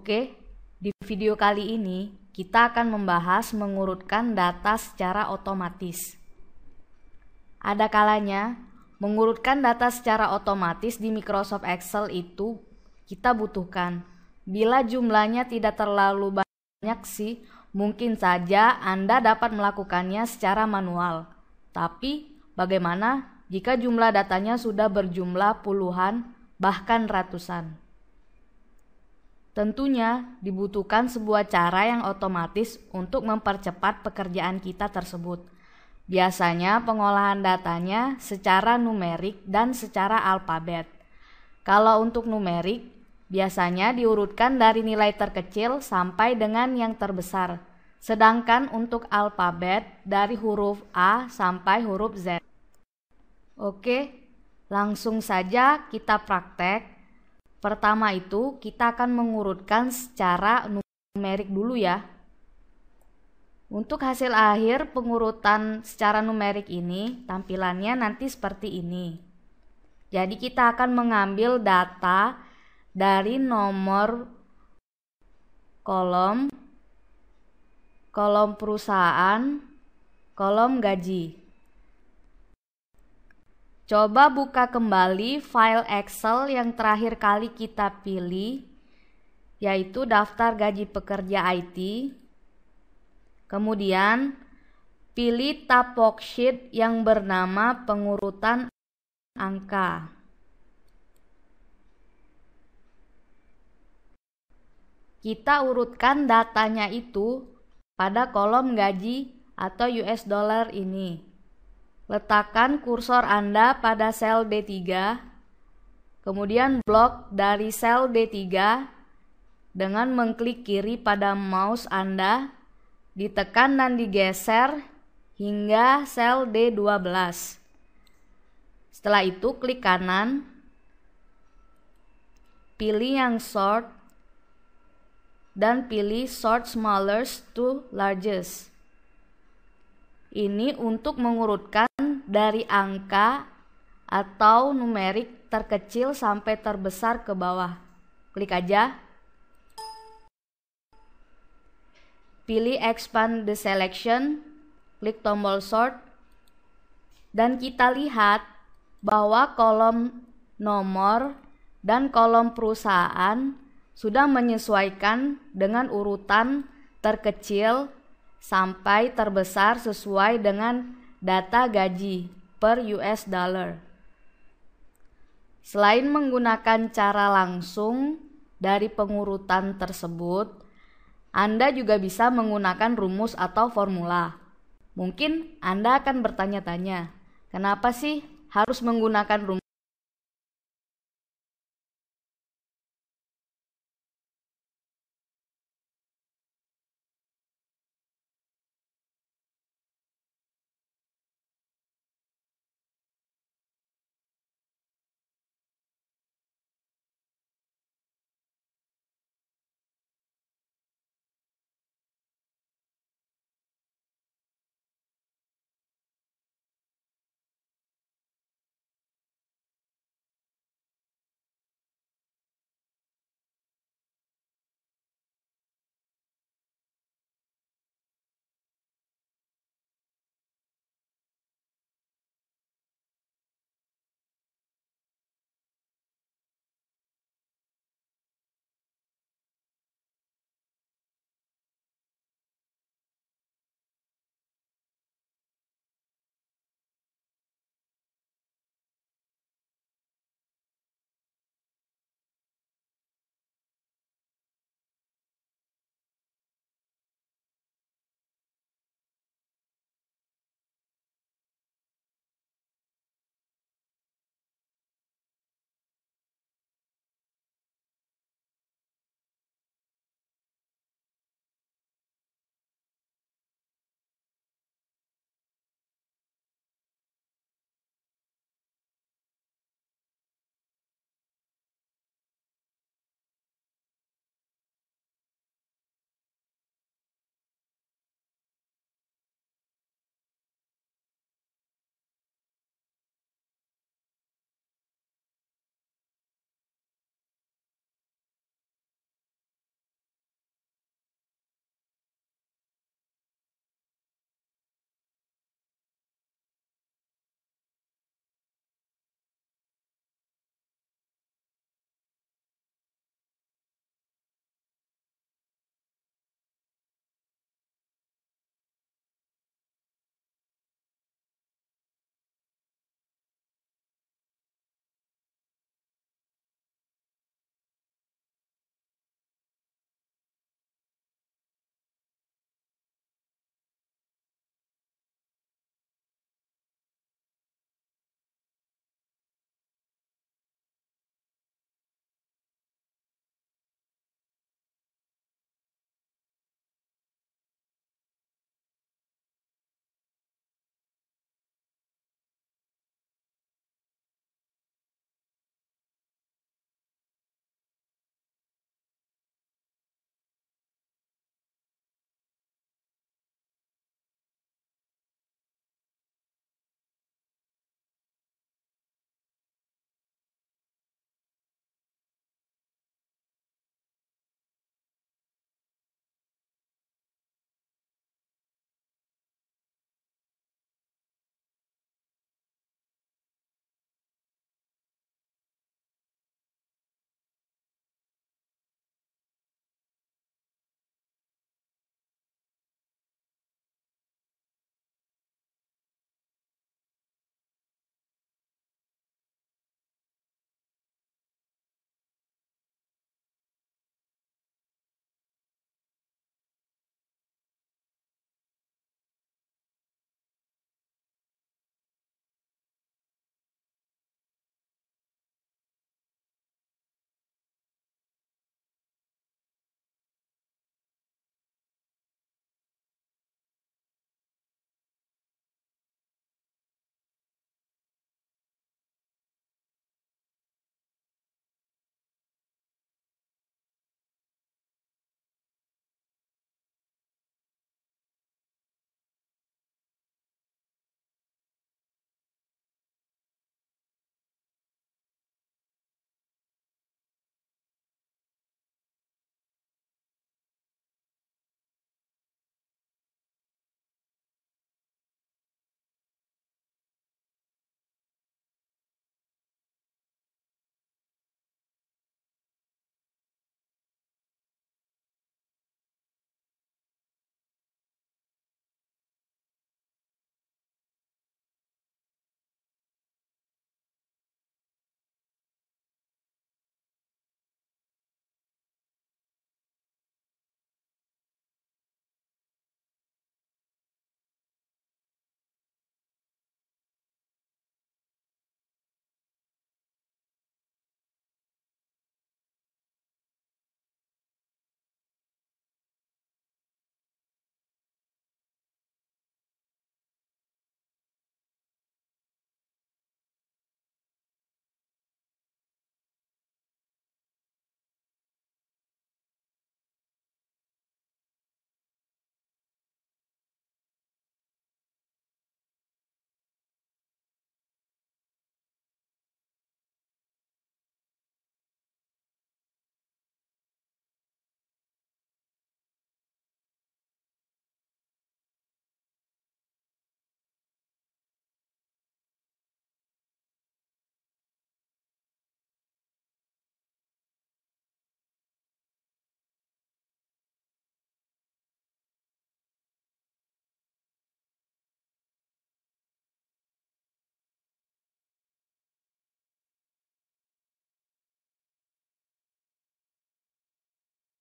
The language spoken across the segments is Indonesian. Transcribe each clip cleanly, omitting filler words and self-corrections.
Oke, di video kali ini kita akan membahas mengurutkan data secara otomatis. Ada kalanya mengurutkan data secara otomatis di Microsoft Excel itu kita butuhkan. Bila jumlahnya tidak terlalu banyak sih, mungkin saja Anda dapat melakukannya secara manual. Tapi bagaimana jika jumlah datanya sudah berjumlah puluhan bahkan ratusan? Tentunya dibutuhkan sebuah cara yang otomatis untuk mempercepat pekerjaan kita tersebut. Biasanya pengolahan datanya secara numerik dan secara alfabet. Kalau untuk numerik, biasanya diurutkan dari nilai terkecil sampai dengan yang terbesar. Sedangkan untuk alfabet dari huruf A sampai huruf Z. Oke, langsung saja kita praktek. Pertama itu kita akan mengurutkan secara numerik dulu ya. Untuk hasil akhir pengurutan secara numerik ini tampilannya nanti seperti ini. Jadi kita akan mengambil data dari nomor kolom perusahaan, kolom gaji. Coba buka kembali file Excel yang terakhir kali kita pilih, yaitu daftar gaji pekerja IT. Kemudian, pilih tab worksheet yang bernama pengurutan angka. Kita urutkan datanya itu pada kolom gaji atau US dollar ini. Letakkan kursor Anda pada sel D3, kemudian blok dari sel D3 dengan mengklik kiri pada mouse Anda, ditekan dan digeser hingga sel D12. Setelah itu klik kanan, pilih yang sort, dan pilih sort smallest to largest. Ini untuk mengurutkan dari angka atau numerik terkecil sampai terbesar ke bawah. Klik aja. Pilih expand the selection, klik tombol sort, dan kita lihat bahwa kolom nomor dan kolom perusahaan sudah menyesuaikan dengan urutan terkecil sampai terbesar sesuai dengan data gaji per US dollar. Selain menggunakan cara langsung dari pengurutan tersebut, Anda juga bisa menggunakan rumus atau formula. Mungkin Anda akan bertanya-tanya, kenapa sih harus menggunakan rumus?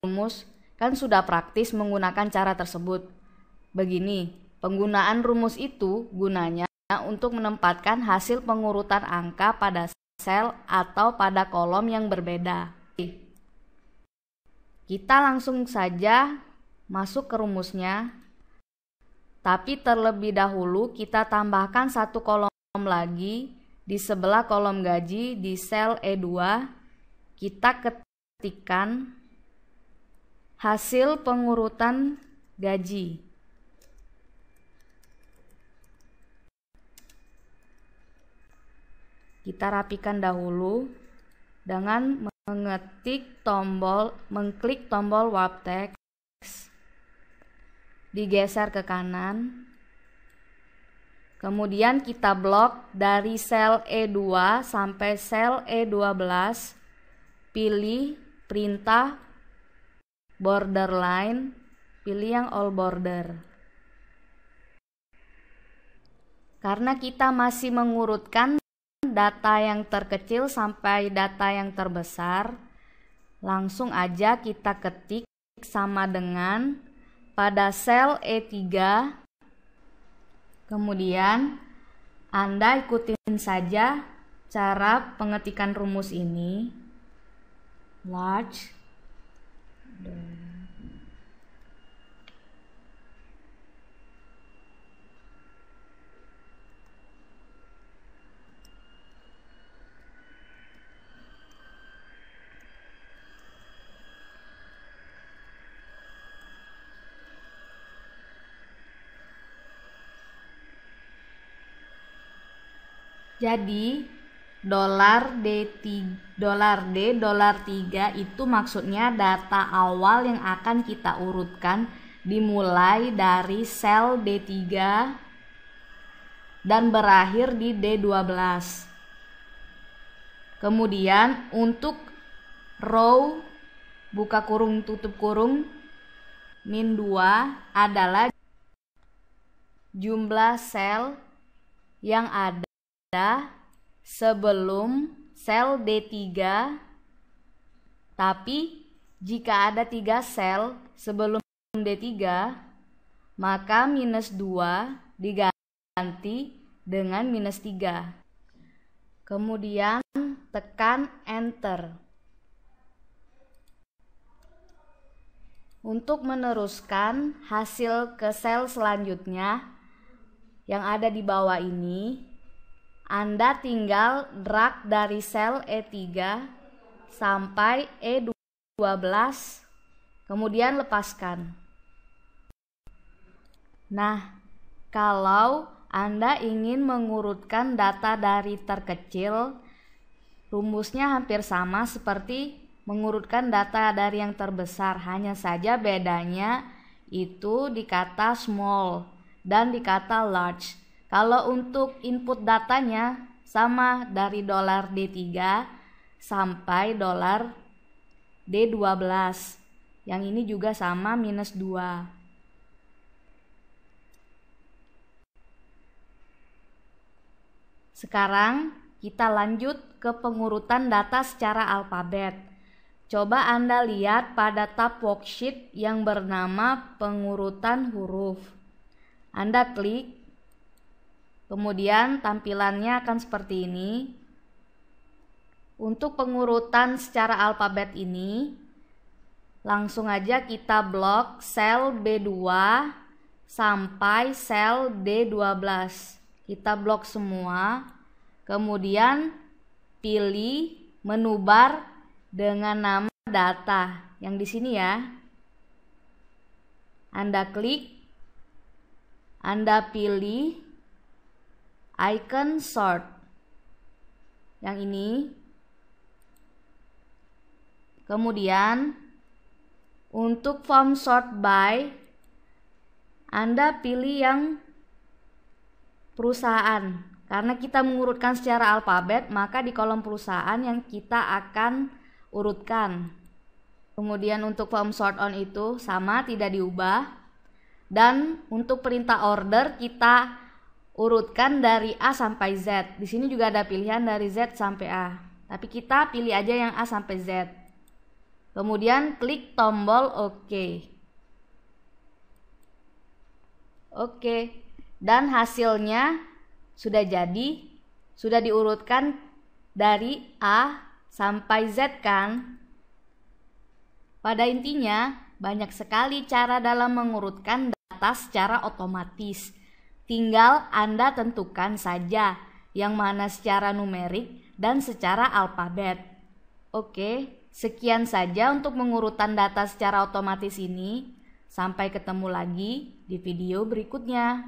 rumus kan sudah praktis menggunakan cara tersebut. Begini, penggunaan rumus itu gunanya untuk menempatkan hasil pengurutan angka pada sel atau pada kolom yang berbeda. Kita langsung saja masuk ke rumusnya. Tapi terlebih dahulu kita tambahkan satu kolom lagi di sebelah kolom gaji di sel E2. Kita ketikkan hasil pengurutan gaji. Kita rapikan dahulu dengan mengklik tombol warp text, digeser ke kanan. Kemudian kita blok dari sel E2 sampai sel E12, pilih perintah borderline, pilih yang all border. Karena kita masih mengurutkan data yang terkecil sampai data yang terbesar, langsung aja kita ketik sama dengan pada sel E3. Kemudian Anda ikutin saja cara pengetikan rumus ini. Large Jadi $D, $3 itu maksudnya data awal yang akan kita urutkan dimulai dari sel D3 dan berakhir di D12. Kemudian untuk row buka kurung tutup kurung min 2 adalah jumlah sel yang ada sebelum sel D3, tapi jika ada 3 sel sebelum D3, maka minus 2 diganti dengan minus 3. Kemudian tekan enter. Untuk meneruskan hasil ke sel selanjutnya yang ada di bawah ini, Anda tinggal drag dari sel E3 sampai E12, kemudian lepaskan. Nah, kalau Anda ingin mengurutkan data dari terkecil, rumusnya hampir sama seperti mengurutkan data dari yang terbesar, hanya saja bedanya itu di kata small dan di kata large. Kalau untuk input datanya sama dari $D3 sampai $D12. Yang ini juga sama minus 2. Sekarang kita lanjut ke pengurutan data secara alfabet. Coba Anda lihat pada tab worksheet yang bernama pengurutan huruf. Anda klik. Kemudian tampilannya akan seperti ini. Untuk pengurutan secara alfabet ini, langsung aja kita blok sel B2 sampai sel D12. Kita blok semua. Kemudian pilih menu bar dengan nama data yang di sini ya. Anda klik. Anda pilih icon sort yang ini. Kemudian untuk form sort by, Anda pilih yang perusahaan. Karena kita mengurutkan secara alfabet, maka di kolom perusahaan yang kita akan urutkan. Kemudian untuk form sort on itu sama, tidak diubah. Dan untuk perintah order kita urutkan dari A sampai Z. Di sini juga ada pilihan dari Z sampai A. Tapi kita pilih aja yang A sampai Z. Kemudian klik tombol OK. Oke, dan hasilnya sudah jadi, sudah diurutkan dari A sampai Z kan? Pada intinya, banyak sekali cara dalam mengurutkan data secara otomatis. Tinggal Anda tentukan saja yang mana secara numerik dan secara alfabet. Oke, sekian saja untuk mengurutan data secara otomatis ini. Sampai ketemu lagi di video berikutnya.